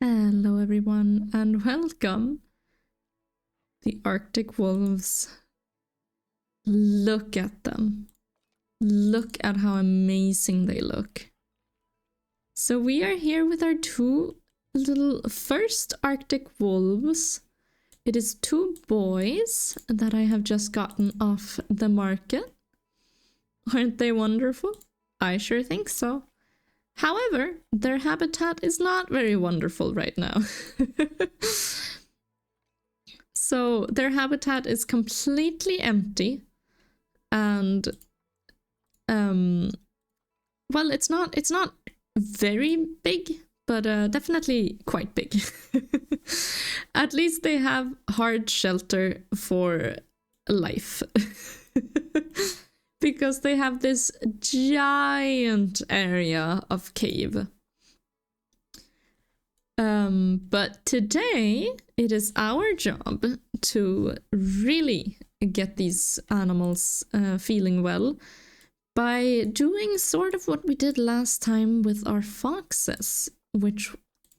Hello everyone and welcome. The Arctic wolves. Look at them. Look at how amazing they look. So we are here with our two little first Arctic wolves. It is two boys that I have just gotten off the market. Aren't they wonderful? I sure think so. However, their habitat is not very wonderful right now. So their habitat is completely empty and well, it's not very big, but definitely quite big. At least they have hard shelter for life. Because they have this giant area of cave. But today it is our job to really get these animals feeling well by doing sort of what we did last time with our foxes, which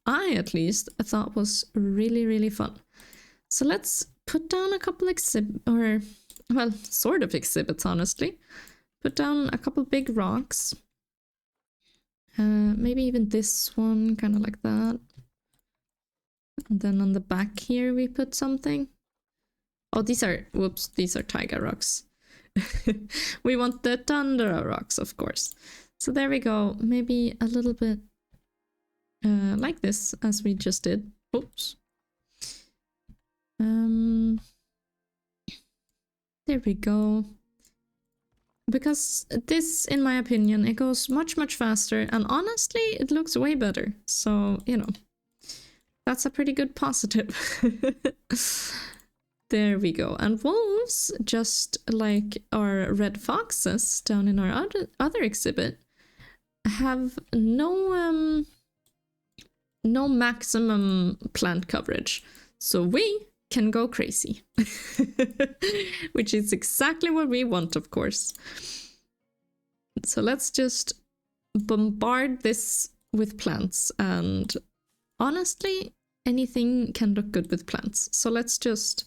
I at least thought was really, really fun. So let's put down a couple sort of exhibits, honestly. Put down a couple big rocks. Maybe even this one, kind of like that. And then on the back here we put something. Oh, these are taiga rocks. We want the tundra rocks, of course. So there we go. Maybe a little bit like this, as we just did. Oops. There we go. Because this, in my opinion, it goes much, much faster, and honestly, it looks way better. So, you know, that's a pretty good positive. There we go. And wolves, just like our red foxes down in our other exhibit, have no maximum plant coverage. So we can go crazy. Which is exactly what we want, of course. So let's just bombard this with plants, and honestly, anything can look good with plants. So let's just,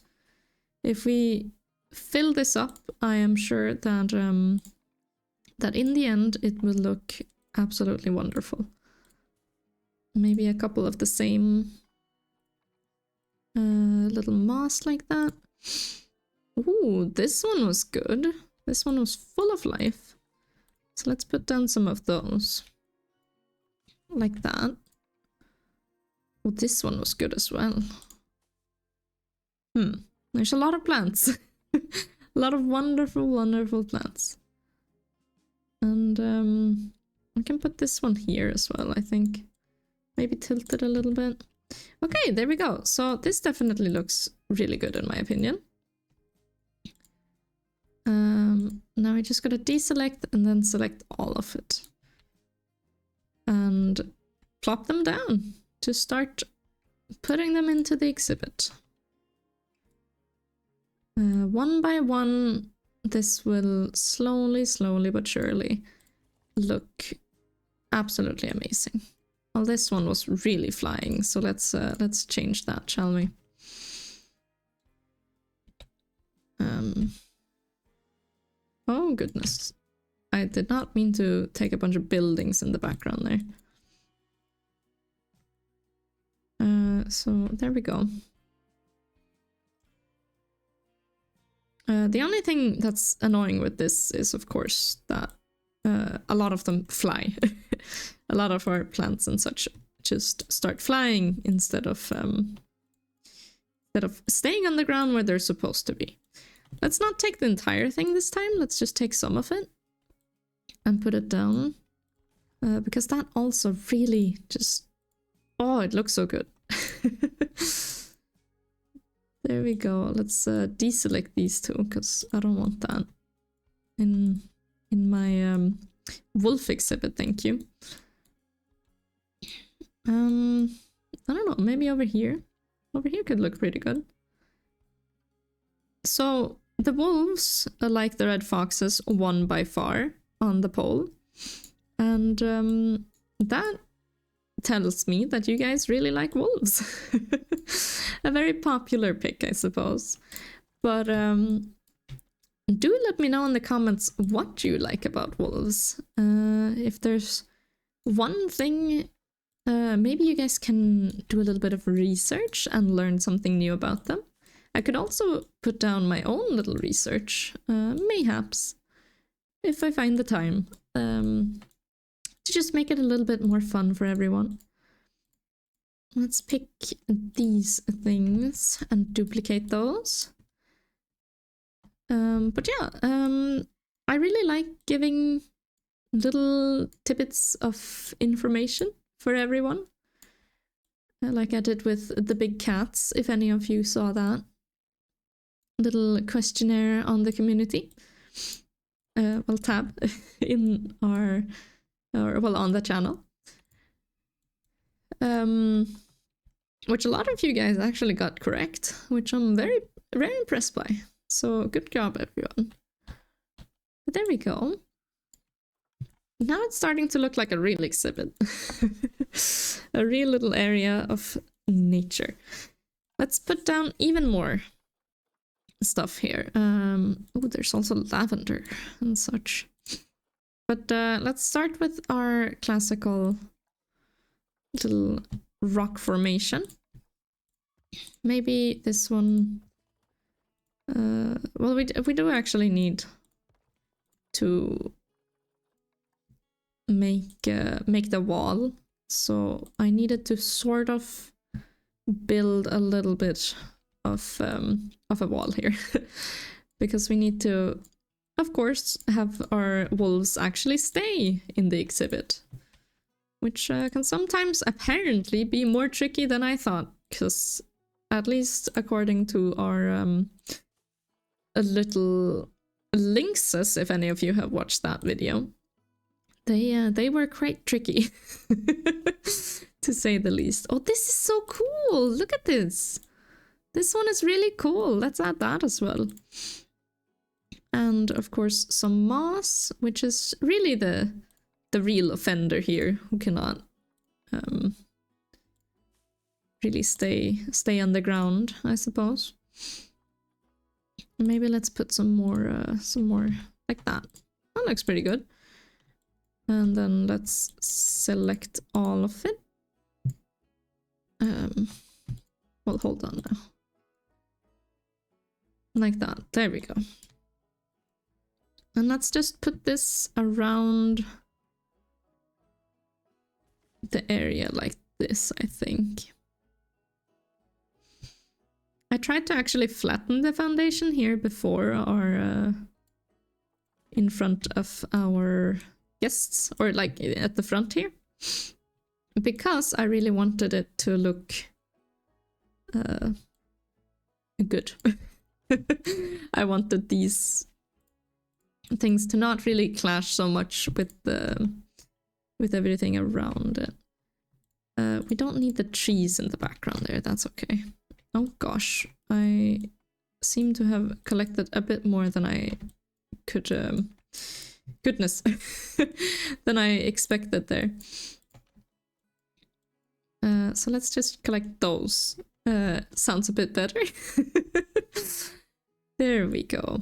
if we fill this up, I am sure that that in the end it will look absolutely wonderful. Maybe a couple of the same little moss like that. Ooh, this one was good. This one was full of life. So let's put down some of those. Like that. Oh, this one was good as well. There's a lot of plants. A lot of wonderful, wonderful plants. And I can put this one here as well, I think. Maybe tilt it a little bit. Okay, there we go. So this definitely looks really good in my opinion. Now we just gotta deselect and then select all of it. And plop them down to start putting them into the exhibit. One by one, this will slowly but surely look absolutely amazing. Well, this one was really flying, so let's change that, shall we? Oh goodness, I did not mean to take a bunch of buildings in the background there. So there we go. The only thing that's annoying with this is, of course, that a lot of them fly. A lot of our plants and such just start flying instead of staying on the ground where they're supposed to be. Let's not take the entire thing this time. Let's just take some of it and put it down. Because that also really just... Oh, it looks so good. There we go. Let's deselect these two, because I don't want that in my wolf exhibit, thank you. I don't know, maybe over here. Over here could look pretty good. So the wolves, like the red foxes, won by far on the poll. And that tells me that you guys really like wolves. A very popular pick, I suppose. But do let me know in the comments what you like about wolves. If there's one thing, maybe you guys can do a little bit of research and learn something new about them. I could also put down my own little research, mayhaps, if I find the time, to just make it a little bit more fun for everyone. Let's pick these things and duplicate those. But yeah, I really like giving little tidbits of information for everyone. Like I did with the big cats, if any of you saw that. Little questionnaire on the community. Well, tab in our, on the channel. Which a lot of you guys actually got correct, which I'm very, very impressed by. So good job, everyone. But there we go. Now it's starting to look like a real exhibit. A real little area of nature. Let's put down even more stuff here. Oh, there's also lavender and such. But let's start with our classical little rock formation. Maybe this one. Well, we do actually need to make the wall, so I needed to sort of build a little bit of a wall here. Because we need to, of course, have our wolves actually stay in the exhibit, which can sometimes apparently be more tricky than I thought, because at least according to our little lynxes, if any of you have watched that video, they were quite tricky, to say the least. Oh, this is so cool! Look at this! This one is really cool. Let's add that as well. And of course some moss, which is really the real offender here, who cannot really stay on the ground, I suppose. Maybe let's put some more like that. That looks pretty good. And then let's select all of it. Well, hold on now. Like that. There we go. And let's just put this around the area like this, I think. I tried to actually flatten the foundation here before our in front of our guests, or like at the front here, because I really wanted it to look good. I wanted these things to not really clash so much with everything around it. We don't need the trees in the background there, that's okay. Oh gosh, I seem to have collected a bit more than I could, goodness, than I expected there. So let's just collect those. Sounds a bit better. There we go.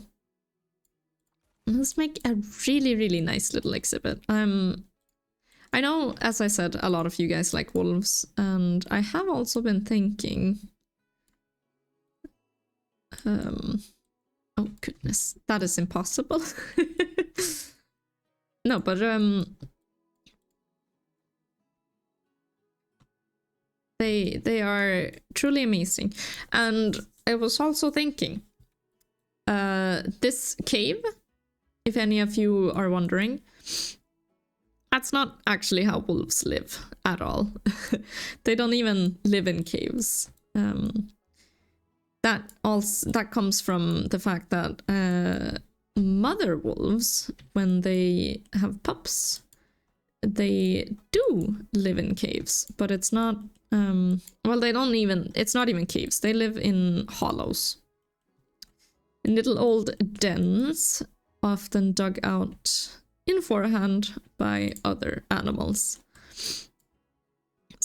Let's make a really, really nice little exhibit. I know, as I said, a lot of you guys like wolves, and I have also been thinking... oh goodness, that is impossible. No, but they are truly amazing. And I was also thinking, this cave, if any of you are wondering, that's not actually how wolves live at all. They don't even live in caves. That comes from the fact that mother wolves, when they have pups, they do live in caves, but it's not well, it's not even caves. They live in hollows, in little old dens, often dug out in forehand by other animals.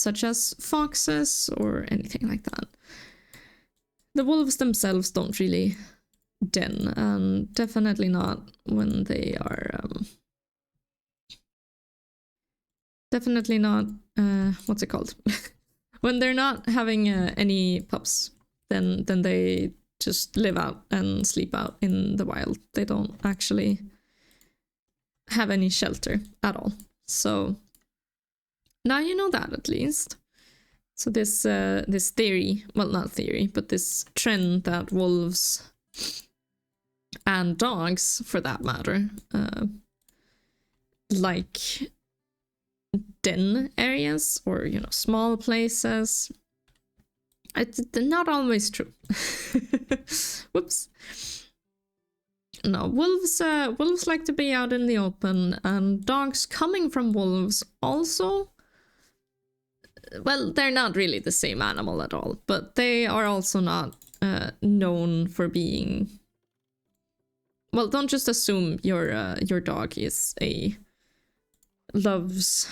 such as foxes or anything like that. The wolves themselves don't really den, and definitely not when they are definitely not what's it called when they're not having any pups. Then they just live out and sleep out in the wild. They don't actually have any shelter at all. So now you know that, at least. So this this theory, well, not theory, but this trend that wolves and dogs, for that matter, like den areas or, you know, small places. It's not always true. Whoops. No, wolves like to be out in the open, and dogs coming from wolves also. Well, they're not really the same animal at all, but they are also not known for being. Well, don't just assume your dog loves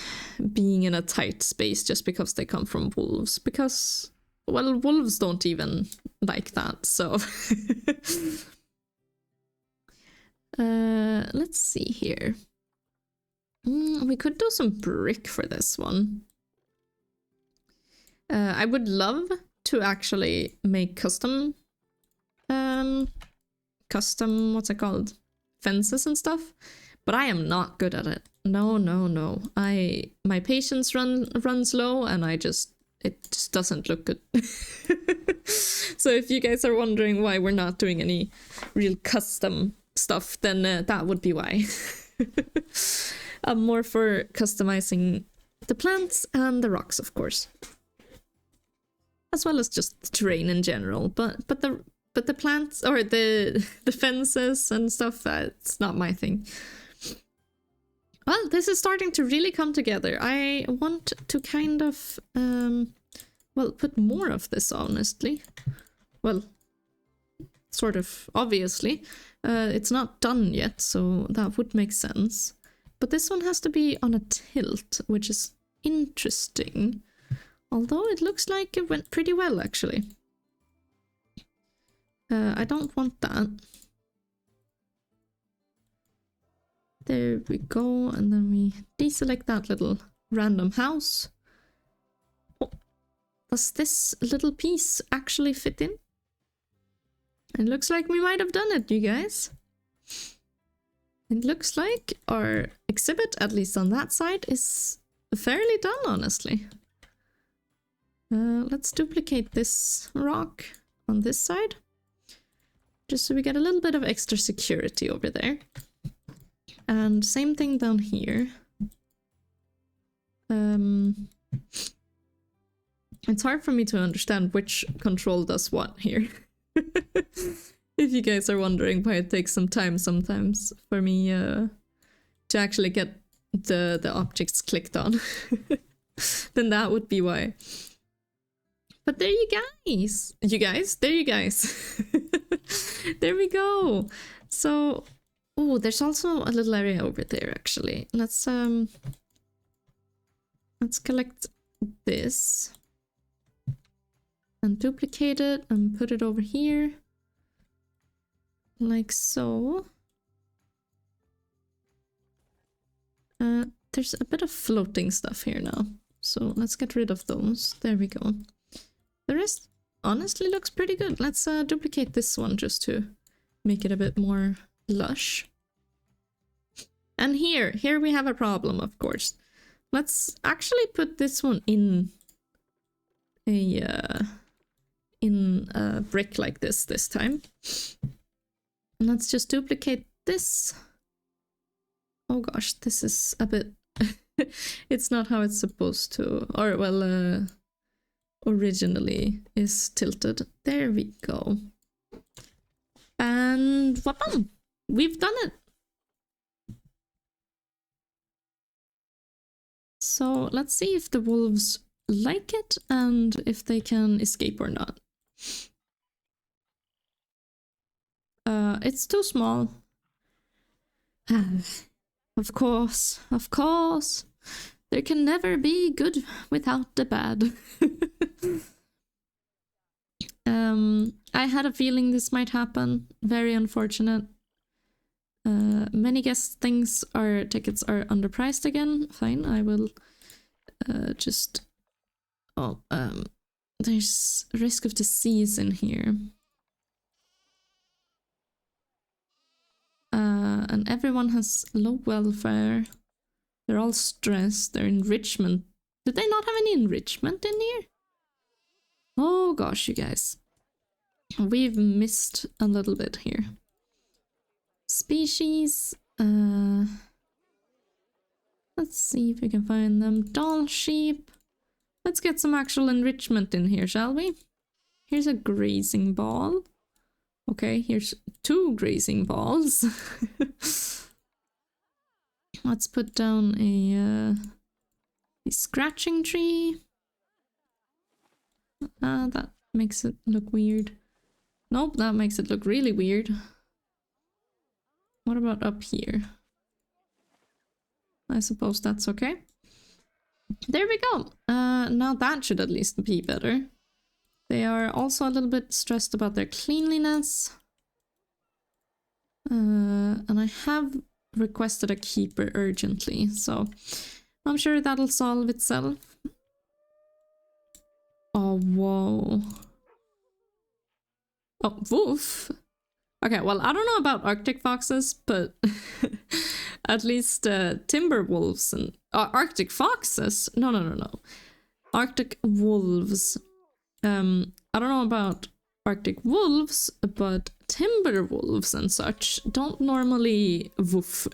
being in a tight space just because they come from wolves, because, well, wolves don't even like that. So let's see here. We could do some brick for this one. I would love to actually make custom what's it called, fences and stuff, but I am not good at it. No. My patience runs low, and it just doesn't look good. So if you guys are wondering why we're not doing any real custom stuff, then that would be why. I'm more for customizing the plants and the rocks, of course, as well as just the terrain in general. But the plants or the fences and stuff, it's not my thing. Well, this is starting to really come together. I want to kind of well, put more of this, honestly. Well, sort of, obviously. It's not done yet, so that would make sense. But this one has to be on a tilt, which is interesting. Although it looks like it went pretty well, actually. I don't want that. There we go, and then we deselect that little random house. Oh, does this little piece actually fit in? It looks like we might have done it, you guys. It looks like our exhibit, at least on that side, is fairly done, honestly. Let's duplicate this rock on this side, just so we get a little bit of extra security over there. And same thing down here. It's hard for me to understand which control does what here. If you guys are wondering why it takes some time sometimes for me to actually get the objects clicked on, then that would be why. But there you guys! There you guys! There we go! So, oh, there's also a little area over there, actually. Let's collect this and duplicate it and put it over here. Like so. There's a bit of floating stuff here now, so let's get rid of those. There we go. The rest honestly looks pretty good. Let's duplicate this one just to make it a bit more lush. And here we have a problem, of course. Let's actually put this one in a brick like this time. And let's just duplicate this. Oh gosh, this is a bit... It's not how it's supposed to... Or, well, originally is tilted. There we go. And whoop-um! We've done it! So let's see if the wolves like it and if they can escape or not. It's too small. Of course. There can never be good without the bad. I had a feeling this might happen. Very unfortunate. Many guest things are tickets are underpriced again. Fine, I will just. Oh, there's risk of disease in here. And everyone has low welfare. They're all stressed. They're enrichment. Did they not have any enrichment in here? Oh gosh, you guys. We've missed a little bit here. Species. Let's see if we can find them. Doll sheep. Let's get some actual enrichment in here, shall we? Here's a grazing ball. Okay, here's 2 grazing balls. Let's put down a scratching tree. That makes it look weird. Nope, that makes it look really weird. What about up here? I suppose that's okay. There we go. Now that should at least be better. They are also a little bit stressed about their cleanliness. And I have requested a keeper urgently, so I'm sure that'll solve itself. Oh, whoa. Oh, woof. Okay, well, I don't know about Arctic foxes, but at least timber wolves and Arctic foxes. No. Arctic wolves. I don't know about Arctic wolves, but timber wolves and such don't normally woof.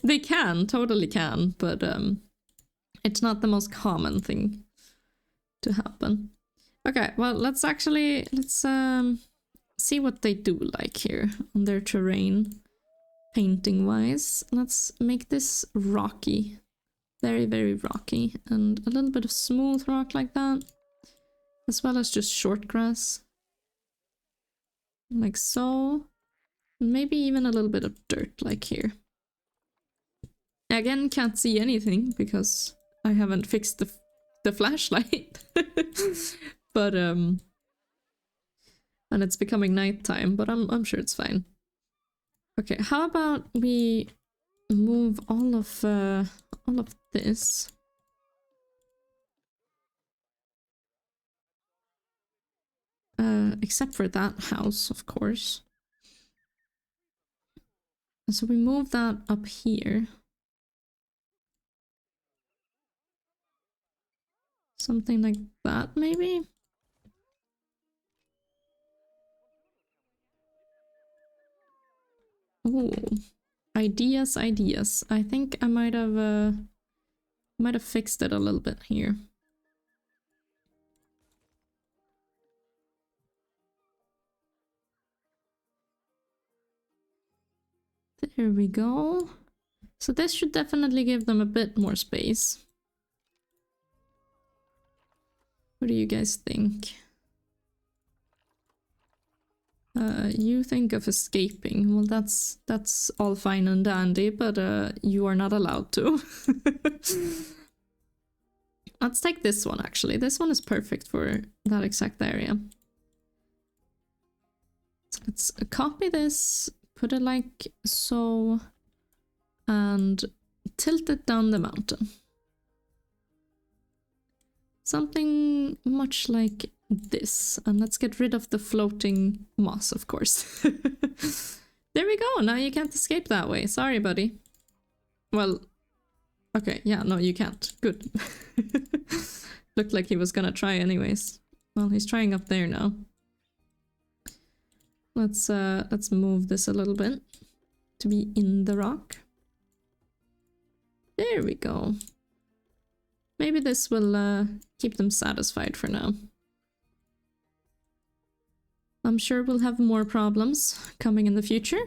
They can, totally can, but it's not the most common thing to happen. Okay, well, let's see what they do like here on their terrain, painting wise. Let's make this rocky, very, very rocky, and a little bit of smooth rock like that, as well as just short grass, like so. Maybe even a little bit of dirt like here. Again, can't see anything because I haven't fixed the flashlight. But and it's becoming nighttime, but I'm sure it's fine. Okay, how about we move all of this? Except for that house, of course. So we move that up here. Something like that, maybe? Oh, ideas. I think I might have fixed it a little bit here. There we go. So this should definitely give them a bit more space. What do you guys think? You think of escaping. Well, that's all fine and dandy, but you are not allowed to. Let's take this one, actually. This one is perfect for that exact area. So let's copy this, put it like so, and tilt it down the mountain. Something much like this. And let's get rid of the floating moss, of course. There we go. Now you can't escape that way. Sorry, buddy. Well, okay. Yeah, no, you can't. Good. Looked like he was gonna try anyways. Well, he's trying up there now. Let's move this a little bit to be in the rock. There we go. Maybe this will keep them satisfied for now. I'm sure we'll have more problems coming in the future.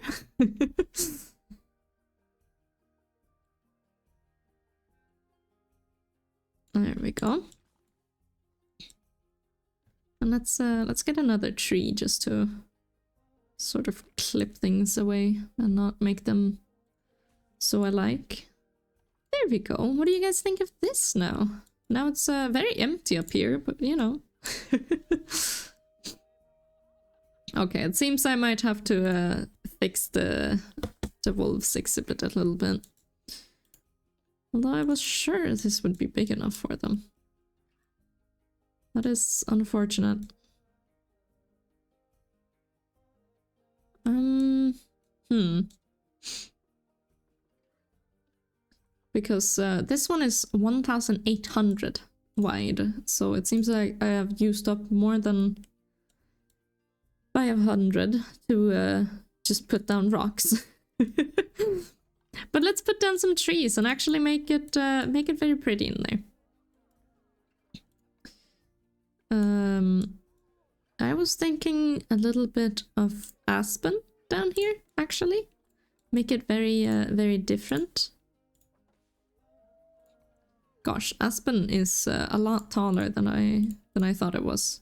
There we go. And let's get another tree just to sort of clip things away and not make them so alike. there we go. What do you guys think of this now? Now it's very empty up here, but you know. Okay, it seems I might have to fix the wolves exhibit a little bit. Although I was sure this would be big enough for them. That is unfortunate. Because this one is 1,800 wide, so it seems like I have used up more than 500 to just put down rocks. But let's put down some trees and actually make it very pretty in there. I was thinking a little bit of aspen down here, actually. Make it very different. Gosh, aspen is a lot taller than I thought it was.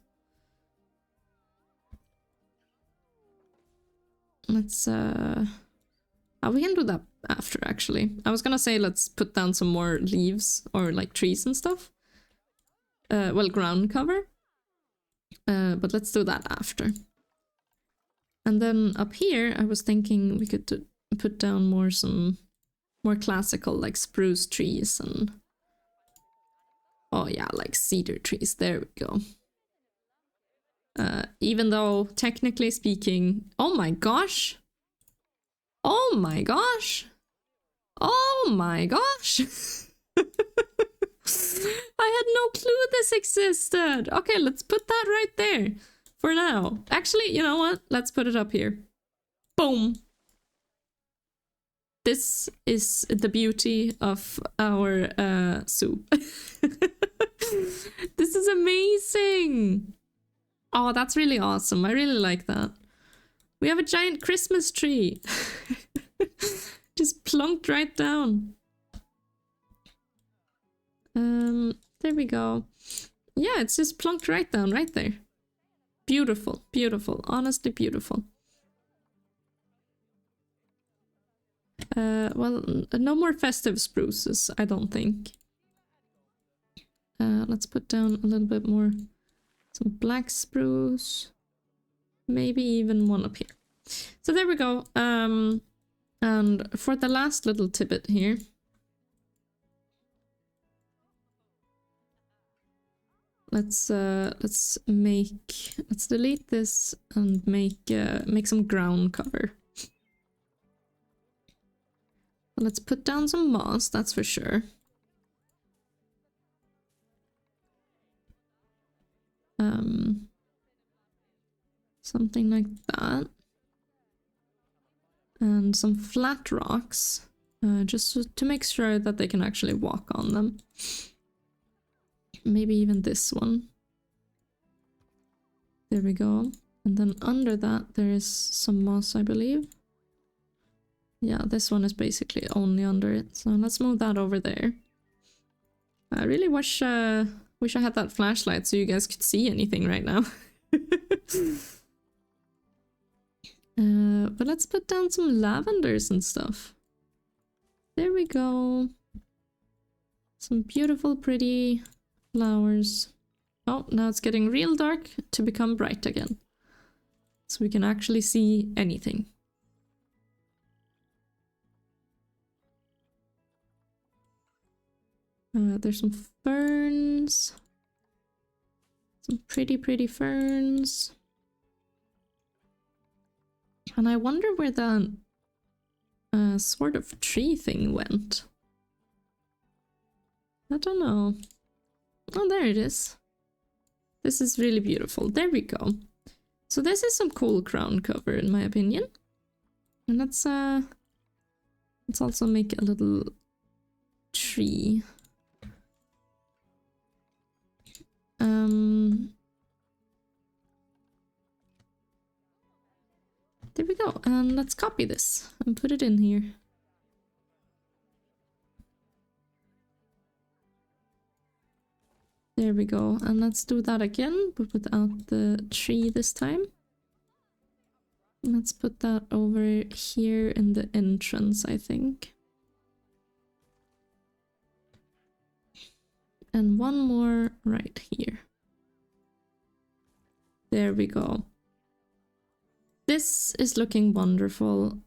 Let's we can do that after, actually. I was gonna say let's put down some more leaves or like trees and stuff. Well, ground cover. But let's do that after. And then up here, I was thinking we could put down some more classical, like spruce trees and... Oh yeah, like cedar trees. There we go. Even though, technically speaking... Oh my gosh! Oh my gosh! Oh my gosh! I had no clue this existed! Okay, let's put that right there. For now. Actually, you know what? Let's put it up here. Boom! This is the beauty of our zoo. This is amazing! Oh, that's really awesome. I really like that. We have a giant Christmas tree. Just plunked right down. There we go. Yeah, it's just plunked right down, right there. Beautiful, beautiful, honestly beautiful. Well, no more festive spruces, I don't think. Let's put down a little bit more. Some black spruce. Maybe even one up here. So there we go. And for the last little tidbit here. Let's delete this and make some ground cover. Let's put down some moss, that's for sure. Something like that. And some flat rocks, just to make sure that they can actually walk on them. Maybe even this one. There we go. And then under that there is some moss, I believe. Yeah, this one is basically only under it. So let's move that over there. I really wish I had that flashlight so you guys could see anything right now. But let's put down some lavenders and stuff. There we go. Some beautiful, pretty flowers. Oh, now it's getting real dark to become bright again. So we can actually see anything. There's some ferns. Some pretty ferns. And I wonder where that sort of tree thing went. I don't know. Oh, there it is. This is really beautiful. There we go. So this is some cool ground cover in my opinion. And let's also make a little tree. There we go, and let's copy this and put it in here. There we go, and let's do that again, but without the tree this time. Let's put that over here in the entrance, I think. and one more right here. There we go. This is looking wonderful.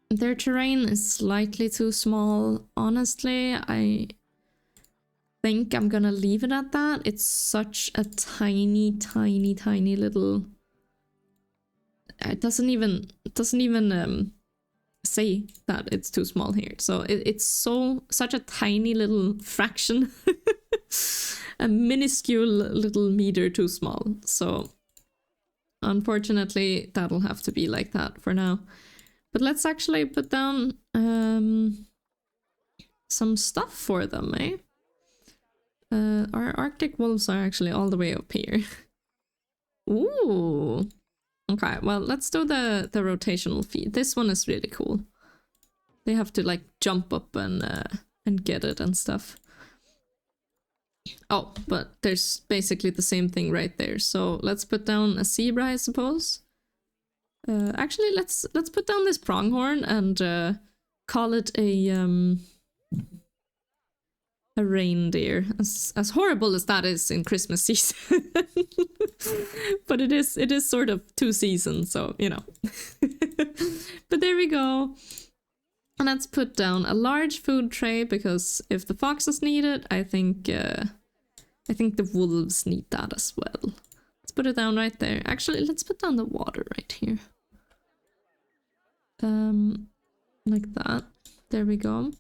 Their terrain is slightly too small. Honestly, I think I'm gonna leave it at that. It's such a tiny, tiny, tiny little... It doesn't even say that it's too small here. So it's such a tiny little fraction. A minuscule little meter too small. So unfortunately, that'll have to be like that for now. But let's actually put down some stuff for them, eh? Our Arctic wolves are actually all the way up here. Ooh. Okay, well, let's do the rotational feed. This one is really cool. They have to like jump up and get it and stuff. Oh, but there's basically the same thing right there. So let's put down a zebra, I suppose. Actually, let's put down this pronghorn and call it a reindeer. As horrible as that is in Christmas season, but it is sort of 2 seasons, so you know. But there we go. And let's put down a large food tray because if the foxes need it, I think the wolves need that as well. Let's put it down right there. Actually, let's put down the water right here. Like that. There we go.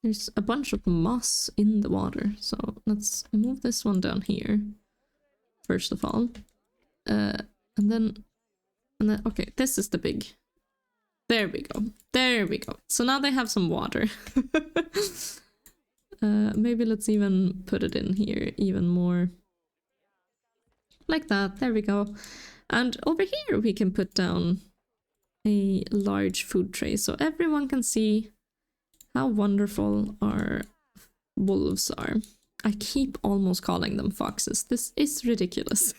There's a bunch of moss in the water, so let's move this one down here first of all. And then okay, this is the big. There we go. There we go. So now they have some water. Maybe let's even put it in here even more. Like that. There we go. And over here we can put down a large food tray so everyone can see how wonderful our wolves are. I keep almost calling them foxes. This is ridiculous.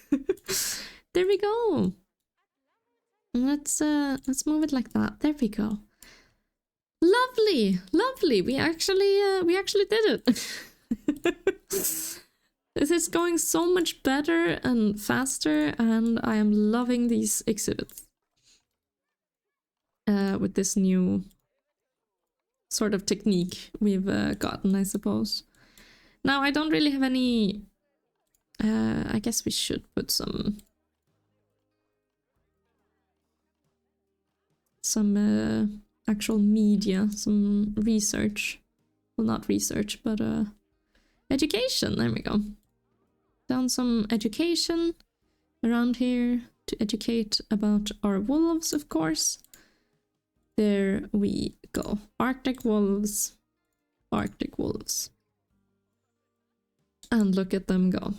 There we go. Let's move it like that. There we go. Lovely, lovely. We actually did it. This is going so much better and faster, and I am loving these exhibits. With this new sort of technique we've gotten, I suppose. Now, I don't really have any... I guess we should put some actual media, some research. Well, not research, but education. There we go. Down some education around here to educate about our wolves, of course. There we go. Arctic wolves. Arctic wolves. And look at them go.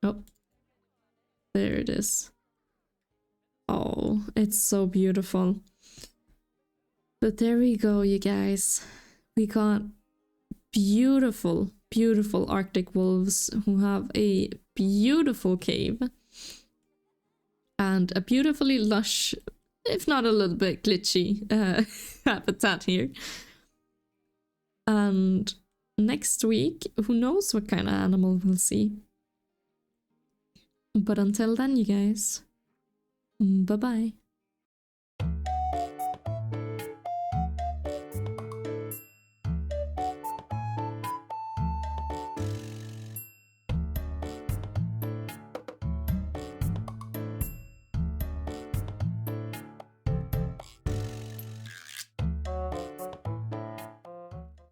Oh. There it is. Oh, it's so beautiful. But there we go, you guys. We got beautiful, beautiful Arctic wolves who have a beautiful cave. And a beautifully lush, if not a little bit glitchy, habitat here. And next week, who knows what kind of animal we'll see. But until then, you guys, bye-bye.